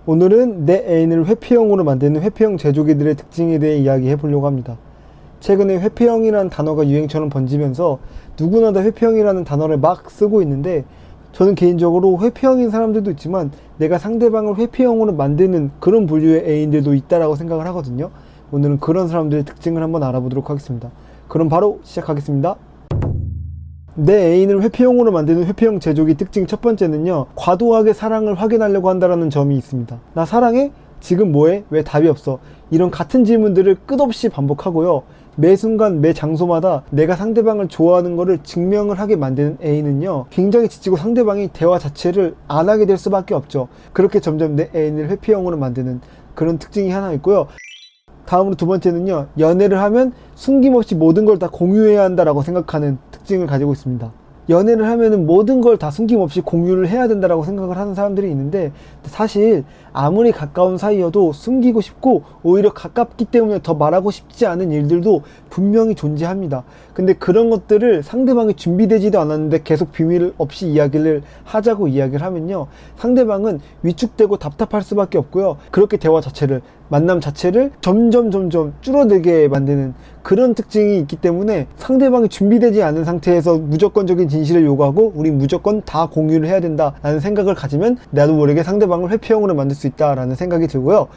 오늘은 내 애인을 회피형으로 만드는 회피형 제조기들의 특징에 대해 이야기해 보려고 합니다. 최근에 회피형이라는 단어가 유행처럼 번지면서 누구나 다 회피형이라는 단어를 막 쓰고 있는데, 저는 개인적으로 회피형인 사람들도 있지만 내가 상대방을 회피형으로 만드는 그런 분류의 애인들도 있다라고 생각을 하거든요. 오늘은 그런 사람들의 특징을 한번 알아보도록 하겠습니다. 그럼 바로 시작하겠습니다. 내 애인을 회피형으로 만드는 회피형 제조기 특징 첫 번째는요, 과도하게 사랑을 확인하려고 한다는 점이 있습니다. 나 사랑해? 지금 뭐해? 왜 답이 없어? 이런 같은 질문들을 끝없이 반복하고요, 매 순간 매 장소마다 내가 상대방을 좋아하는 것을 증명을 하게 만드는 애인은요, 굉장히 지치고 상대방이 대화 자체를 안 하게 될 수밖에 없죠. 그렇게 점점 내 애인을 회피형으로 만드는 그런 특징이 하나 있고요. 다음으로 두 번째는요, 연애를 하면 숨김없이 모든 걸 다 공유해야 한다라고 생각하는 특징을 가지고 있습니다. 연애를 하면은 모든 걸 다 숨김없이 공유를 해야 된다라고 생각을 하는 사람들이 있는데, 사실 아무리 가까운 사이여도 숨기고 싶고 오히려 가깝기 때문에 더 말하고 싶지 않은 일들도 분명히 존재합니다. 근데 그런 것들을 상대방이 준비되지도 않았는데 계속 비밀 없이 이야기를 하자고 이야기를 하면요, 상대방은 위축되고 답답할 수밖에 없고요, 그렇게 대화 자체를, 만남 자체를 점점 줄어들게 만드는 그런 특징이 있기 때문에 상대방이 준비되지 않은 상태에서 무조건적인 진실을 요구하고 우리 무조건 다 공유를 해야 된다라는 생각을 가지면 나도 모르게 상대방을 회피형으로 만들 수 있다라는 생각이 들고요.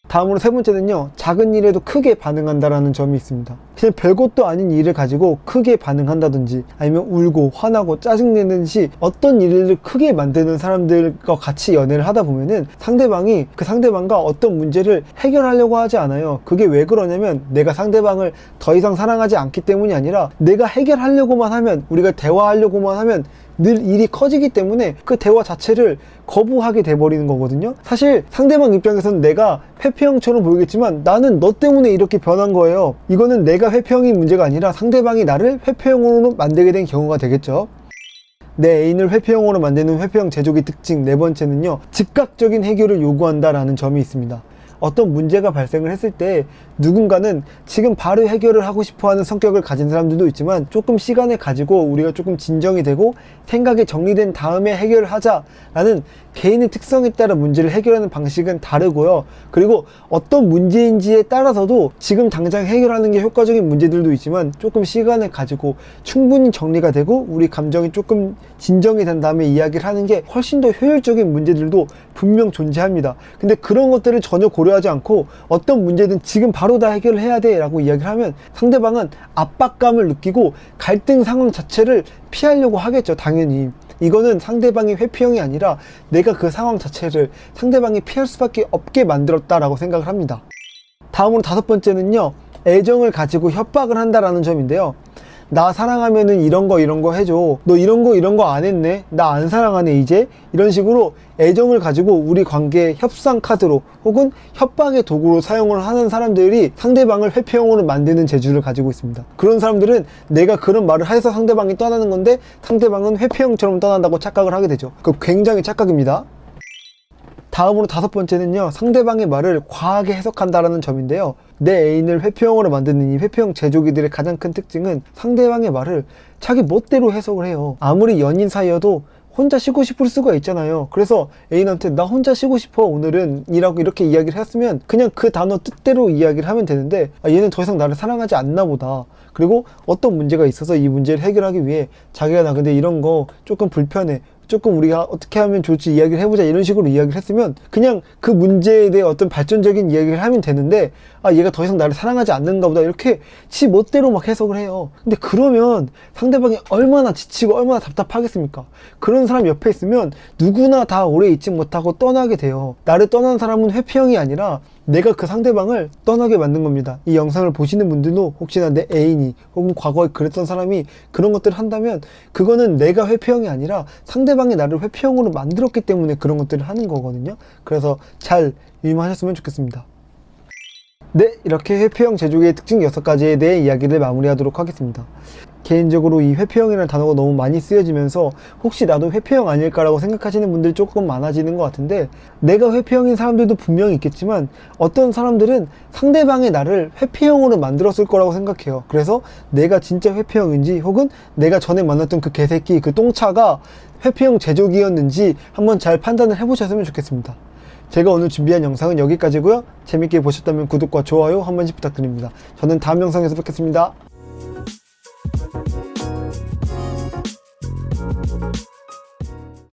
다음으로 세 번째는요, 작은 일에도 크게 반응한다라는 점이 있습니다. 그냥 별것도 아닌 일을 가지고 크게 반응한다든지, 아니면 울고 화나고 짜증내는 듯이 어떤 일을 크게 만드는 사람들과 같이 연애를 하다 보면은 상대방이 그 상대방과 어떤 문제를 해결하려고 하지 않아요. 그게 왜 그러냐면 내가 상대방을 더 이상 사랑하지 않기 때문이 아니라, 내가 해결하려고만 하면, 우리가 대화하려고만 하면 늘 일이 커지기 때문에 그 대화 자체를 거부하게 돼버리는 거거든요. 사실 상대방 입장에서는 내가 회피형처럼 보이겠지만 나는 너 때문에 이렇게 변한 거예요. 이거는 내가 회피형인 문제가 아니라 상대방이 나를 회피형으로 만들게 된 경우가 되겠죠. 내 애인을 회피형으로 만드는 회피형 제조기 특징 네 번째는요, 즉각적인 해결을 요구한다라는 점이 있습니다. 어떤 문제가 발생을 했을 때 누군가는 지금 바로 해결을 하고 싶어하는 성격을 가진 사람들도 있지만, 조금 시간을 가지고 우리가 조금 진정이 되고 생각이 정리된 다음에 해결을 하자라는 개인의 특성에 따라 문제를 해결하는 방식은 다르고요. 그리고 어떤 문제인지에 따라서도 지금 당장 해결하는 게 효과적인 문제들도 있지만, 조금 시간을 가지고 충분히 정리가 되고 우리 감정이 조금 진정이 된 다음에 이야기를 하는 게 훨씬 더 효율적인 문제들도 분명 존재합니다. 근데 그런 것들을 전혀 고려하지 않고 어떤 문제든 지금 바로 다 해결을 해야 돼 라고 이야기를 하면 상대방은 압박감을 느끼고 갈등 상황 자체를 피하려고 하겠죠, 당연히. 이거는 상대방이 회피형이 아니라 내가 그 상황 자체를 상대방이 피할 수밖에 없게 만들었다라고 생각을 합니다. 다음으로 다섯 번째는요, 애정을 가지고 협박을 한다라는 점인데요. 나 사랑하면은 이런 거 해줘. 너 이런 거 안 했네. 나 안 사랑하네 이제. 이런 식으로 애정을 가지고 우리 관계의 협상 카드로 혹은 협박의 도구로 사용을 하는 사람들이 상대방을 회피형으로 만드는 재주를 가지고 있습니다. 그런 사람들은 내가 그런 말을 해서 상대방이 떠나는 건데 상대방은 회피형처럼 떠난다고 착각을 하게 되죠. 그 굉장히 착각입니다. 다음으로 다섯 번째는요, 상대방의 말을 과하게 해석한다라는 점인데요. 내 애인을 회피형으로 만드는 이 회피형 제조기들의 가장 큰 특징은 상대방의 말을 자기 멋대로 해석을 해요. 아무리 연인 사이여도 혼자 쉬고 싶을 수가 있잖아요. 그래서 애인한테 나 혼자 쉬고 싶어 오늘은 이라고 이렇게 이야기를 했으면 그냥 그 단어 뜻대로 이야기를 하면 되는데, 얘는 더 이상 나를 사랑하지 않나 보다, 그리고 어떤 문제가 있어서 이 문제를 해결하기 위해 자기가 나 근데 이런 거 조금 불편해, 조금 우리가 어떻게 하면 좋을지 이야기를 해보자, 이런 식으로 이야기를 했으면 그냥 그 문제에 대해 어떤 발전적인 이야기를 하면 되는데, 얘가 더 이상 나를 사랑하지 않는가 보다 이렇게 지 멋대로 막 해석을 해요. 근데 그러면 상대방이 얼마나 지치고 얼마나 답답하겠습니까? 그런 사람 옆에 있으면 누구나 다 오래 있지 못하고 떠나게 돼요. 나를 떠난 사람은 회피형이 아니라 내가 그 상대방을 떠나게 만든 겁니다. 이 영상을 보시는 분들도 혹시나 내 애인이 혹은 과거에 그랬던 사람이 그런 것들을 한다면 그거는 내가 회피형이 아니라 상대방이 나를 회피형으로 만들었기 때문에 그런 것들을 하는 거거든요. 그래서 잘 유의하셨으면 좋겠습니다. 네, 이렇게 회피형 제조기의 특징 6가지에 대해 이야기를 마무리하도록 하겠습니다. 개인적으로 이 회피형이라는 단어가 너무 많이 쓰여지면서 혹시 나도 회피형 아닐까라고 생각하시는 분들이 조금 많아지는 것 같은데, 내가 회피형인 사람들도 분명히 있겠지만 어떤 사람들은 상대방의 나를 회피형으로 만들었을 거라고 생각해요. 그래서 내가 진짜 회피형인지 혹은 내가 전에 만났던 그 개새끼, 그 똥차가 회피형 제조기였는지 한번 잘 판단을 해보셨으면 좋겠습니다. 제가 오늘 준비한 영상은 여기까지고요. 재밌게 보셨다면 구독과 좋아요 한 번씩 부탁드립니다. 저는 다음 영상에서 뵙겠습니다.